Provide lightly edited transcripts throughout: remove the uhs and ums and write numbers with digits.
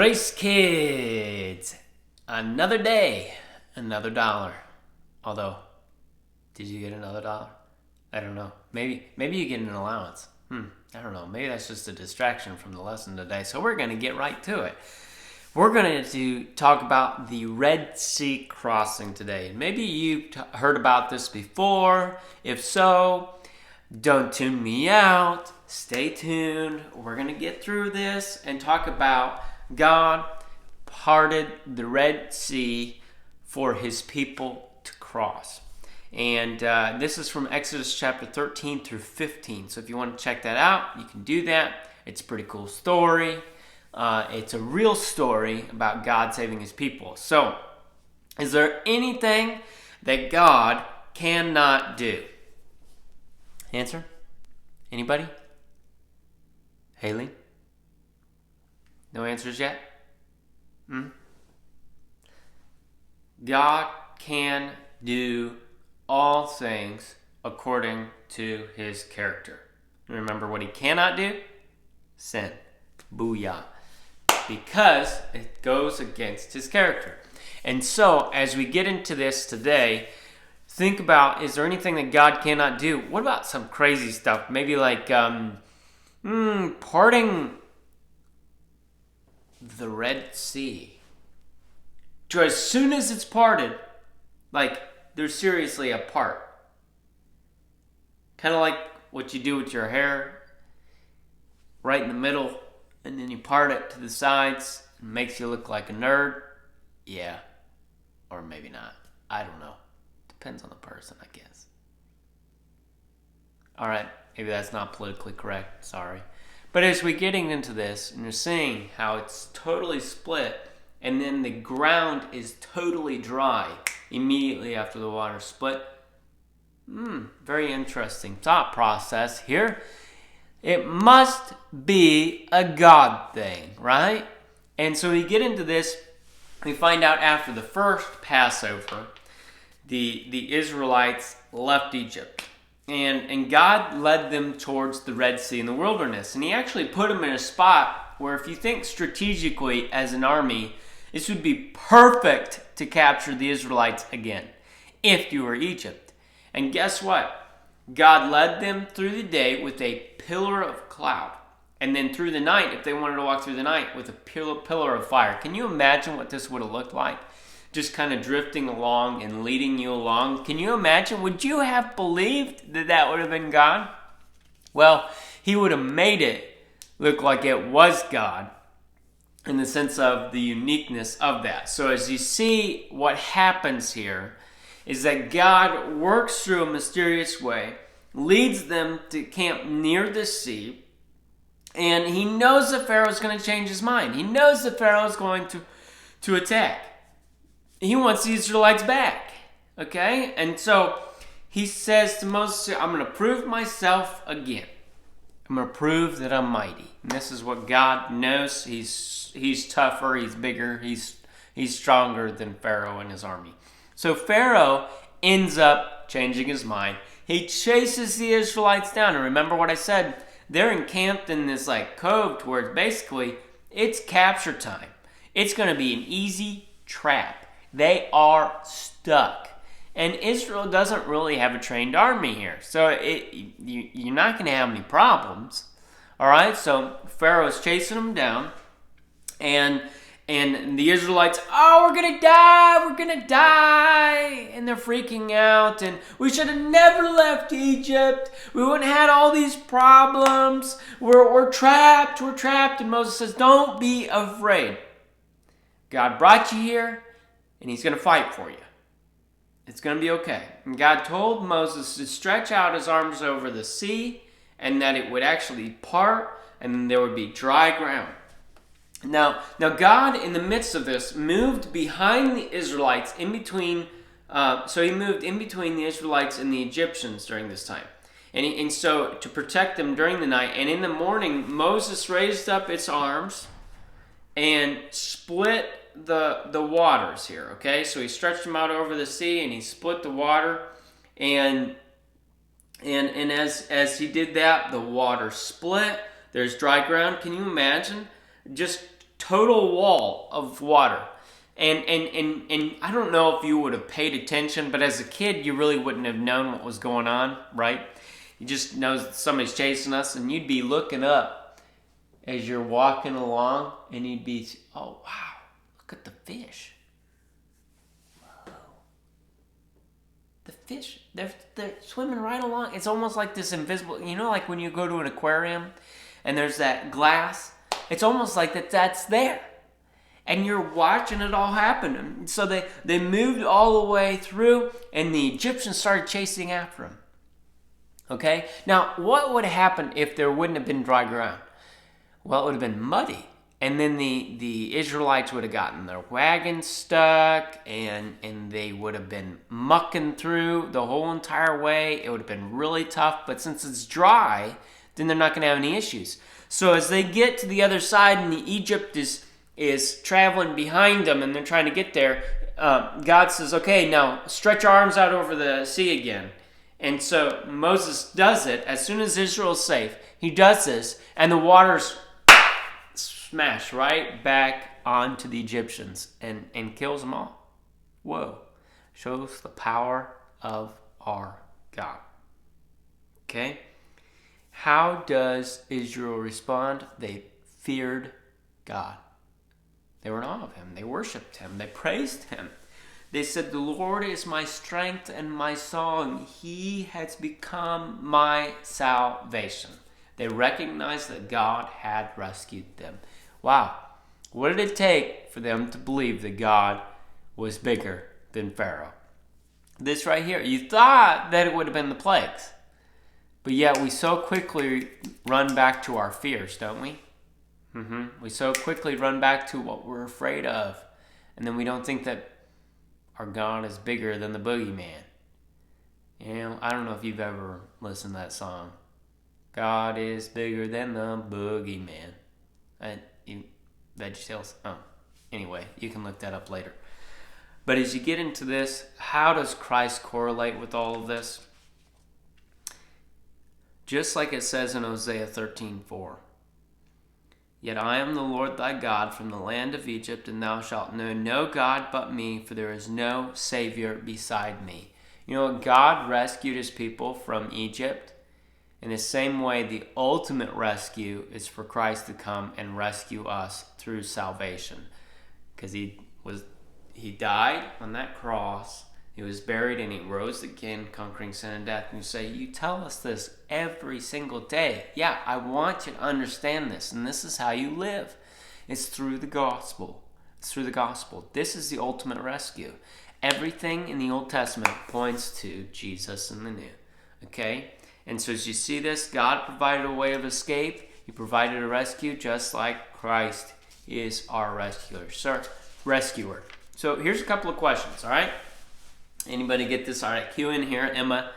Grace Kids, another day, another dollar. Although, did you get another dollar? I don't know. Maybe you get an allowance. I don't know. Maybe that's just a distraction from the lesson today. So we're going to get right to it. We're going to talk about the Red Sea crossing today. Maybe you've heard about this before. If so, don't tune me out. Stay tuned. We're going to get through this and talk about God parted the Red Sea for his people to cross. And this is from Exodus chapter 13 through 15. So if you want to check that out, you can do that. It's a pretty cool story. It's a real story about God saving his people. So, is there anything that God cannot do? Answer? Anybody? Haley? No answers yet? God can do all things according to his character. Remember what he cannot do? Sin. Booyah. Because it goes against his character. And so, as we get into this today, think about, is there anything that God cannot do? What about some crazy stuff? Maybe like parting the Red Sea. So as soon as it's parted, like they're seriously apart. Kind of like what you do with your hair, right in the middle, and then you part it to the sides. It makes you look like a nerd. Yeah. Or maybe not. I don't know. Depends on the person, I guess. Alright, maybe that's not politically correct. Sorry. But as we're getting into this, and you're seeing how it's totally split, and then the ground is totally dry immediately after the water split. Very interesting thought process here. It must be a God thing, right? And so we get into this, we find out after the first Passover, the Israelites left Egypt. And God led them towards the Red Sea in the wilderness. And he actually put them in a spot where, if you think strategically as an army, this would be perfect to capture the Israelites again, if you were Egypt. And guess what? God led them through the day with a pillar of cloud. And then through the night, if they wanted to walk through the night, with a pillar of fire. Can you imagine what this would have looked like? Just kind of drifting along and leading you along. Can you imagine? Would you have believed that that would have been God? Well, he would have made it look like it was God in the sense of the uniqueness of that. So as you see, what happens here is that God works through a mysterious way, leads them to camp near the sea, and he knows that Pharaoh's going to change his mind. He knows that Pharaoh's going to attack. He wants the Israelites back, okay? And so he says to Moses, I'm going to prove myself again. I'm going to prove that I'm mighty. And this is what God knows. He's tougher, he's bigger, he's stronger than Pharaoh and his army. So Pharaoh ends up changing his mind. He chases the Israelites down. And remember what I said, they're encamped in this like cove to where basically it's capture time. It's going to be an easy trap. They are stuck. And Israel doesn't really have a trained army here. So you're not going to have any problems. All right, so Pharaoh's chasing them down. And the Israelites, we're going to die. And they're freaking out. And we should have never left Egypt. We wouldn't have had all these problems. We're trapped. And Moses says, don't be afraid. God brought you here. And he's going to fight for you. It's going to be okay. And God told Moses to stretch out his arms over the sea, and that it would actually part, and then there would be dry ground. Now God, in the midst of this, moved behind the Israelites, in between. So he moved in between the Israelites and the Egyptians during this time. And so to protect them during the night. And in the morning, Moses raised up its arms and split the waters here, okay? So he stretched them out over the sea and he split the water, and as he did that, the water split. There's dry ground. Can you imagine just total wall of water. And I don't know if you would have paid attention, but as a kid, you really wouldn't have known what was going on, right? You just know that somebody's chasing us, and you'd be looking up as you're walking along, and you'd be, oh, wow, look at the fish. Whoa. The fish, they're swimming right along. It's almost like this invisible, like when you go to an aquarium, and there's that glass. It's almost like that's there. And you're watching it all happen. And so they moved all the way through, and the Egyptians started chasing after them. Okay? Now, what would have happened if there wouldn't have been dry ground? Well, it would have been muddy. And then the Israelites would have gotten their wagon stuck, and they would have been mucking through the whole entire way. It would have been really tough. But since it's dry, then they're not going to have any issues. So as they get to the other side, and the Egypt is traveling behind them, and they're trying to get there, God says, okay, now stretch your arms out over the sea again. And so Moses does it. As soon as Israel's safe, he does this, and the waters smash right back onto the Egyptians and kills them all. Whoa. Shows the power of our God. Okay? How does Israel respond? They feared God. They were in awe of him. They worshiped him. They praised him. They said, the Lord is my strength and my song. He has become my salvation. They recognized that God had rescued them. Wow. What did it take for them to believe that God was bigger than Pharaoh? This right here. You thought that it would have been the plagues. But yet we so quickly run back to our fears, don't we? We so quickly run back to what we're afraid of. And then we don't think that our God is bigger than the boogeyman. I don't know if you've ever listened to that song. God is bigger than the boogeyman. VeggieTales? Oh, anyway, you can look that up later. But as you get into this, how does Christ correlate with all of this? Just like it says in Hosea 13:4. Yet I am the Lord thy God from the land of Egypt, and thou shalt know no God but me, for there is no Savior beside me. God rescued his people from Egypt. In the same way, the ultimate rescue is for Christ to come and rescue us through salvation. Because he died on that cross, he was buried, and he rose again, conquering sin and death. And you say, you tell us this every single day. Yeah, I want you to understand this, and this is how you live. It's through the gospel. It's through the gospel. This is the ultimate rescue. Everything in the Old Testament points to Jesus in the New. Okay? And so as you see this, God provided a way of escape. He provided a rescue, just like Christ is our rescuer. So here's a couple of questions, all right? Anybody get this? All right, cue in here. Emma,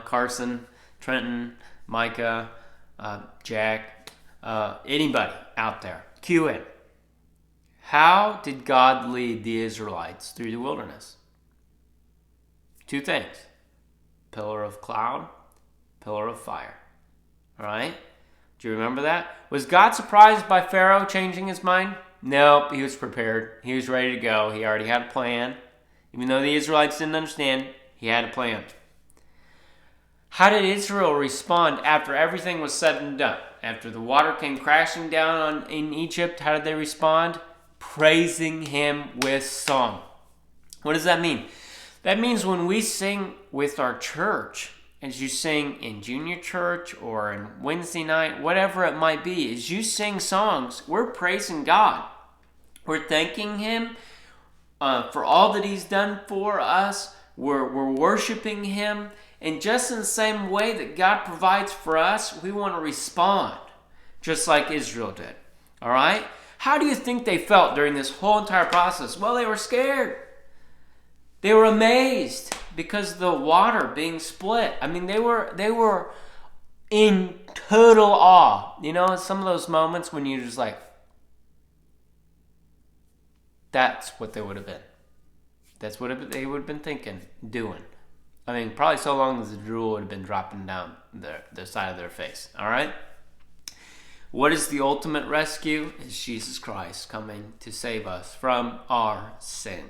Carson, Trenton, Micah, Jack, anybody out there. Cue in. How did God lead the Israelites through the wilderness? Two things. Pillar of cloud, pillar of fire. All right? Do you remember that? Was God surprised by Pharaoh changing his mind? No, he was prepared. He was ready to go. He already had a plan. Even though the Israelites didn't understand, he had a plan. How did Israel respond after everything was said and done? After the water came crashing down in Egypt, how did they respond? Praising him with song. What does that mean? That means when we sing with our church, as you sing in junior church or in Wednesday night, whatever it might be, as you sing songs, we're praising God. We're thanking him for all that he's done for us. We're worshiping him. And just in the same way that God provides for us, we want to respond, just like Israel did. All right? How do you think they felt during this whole entire process? Well, they were scared. They were amazed because of the water being split. I mean, they were in total awe. Some of those moments when you're just like, that's what they would have been. That's what they would have been thinking, doing. I mean, probably so long as the drool would have been dropping down the side of their face. All right? What is the ultimate rescue? It's Jesus Christ coming to save us from our sin.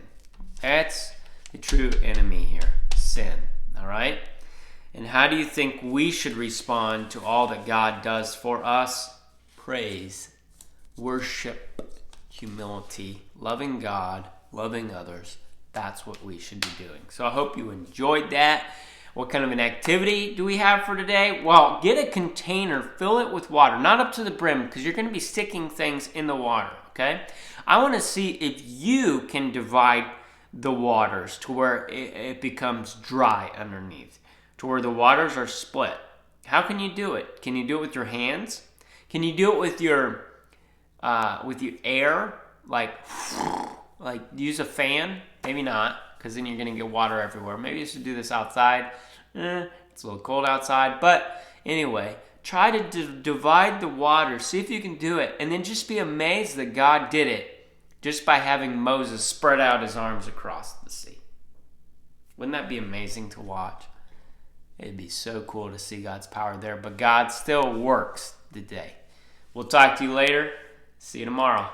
That's the true enemy here, sin. All right? And how do you think we should respond to all that God does for us? Praise, worship, humility, loving God, loving others. That's what we should be doing. So I hope you enjoyed that. What kind of an activity do we have for today? Well, get a container, fill it with water, not up to the brim, because you're going to be sticking things in the water, okay? I want to see if you can divide the waters to where it becomes dry underneath, to where the waters are split. How can you do it? Can you do it with your hands? Can you do it with your air? Like use a fan? Maybe not, because then you're going to get water everywhere. Maybe you should do this outside. It's a little cold outside. But anyway, try to divide the water. See if you can do it. And then just be amazed that God did it just by having Moses spread out his arms across the sea. Wouldn't that be amazing to watch? It'd be so cool to see God's power there. But God still works today. We'll talk to you later. See you tomorrow.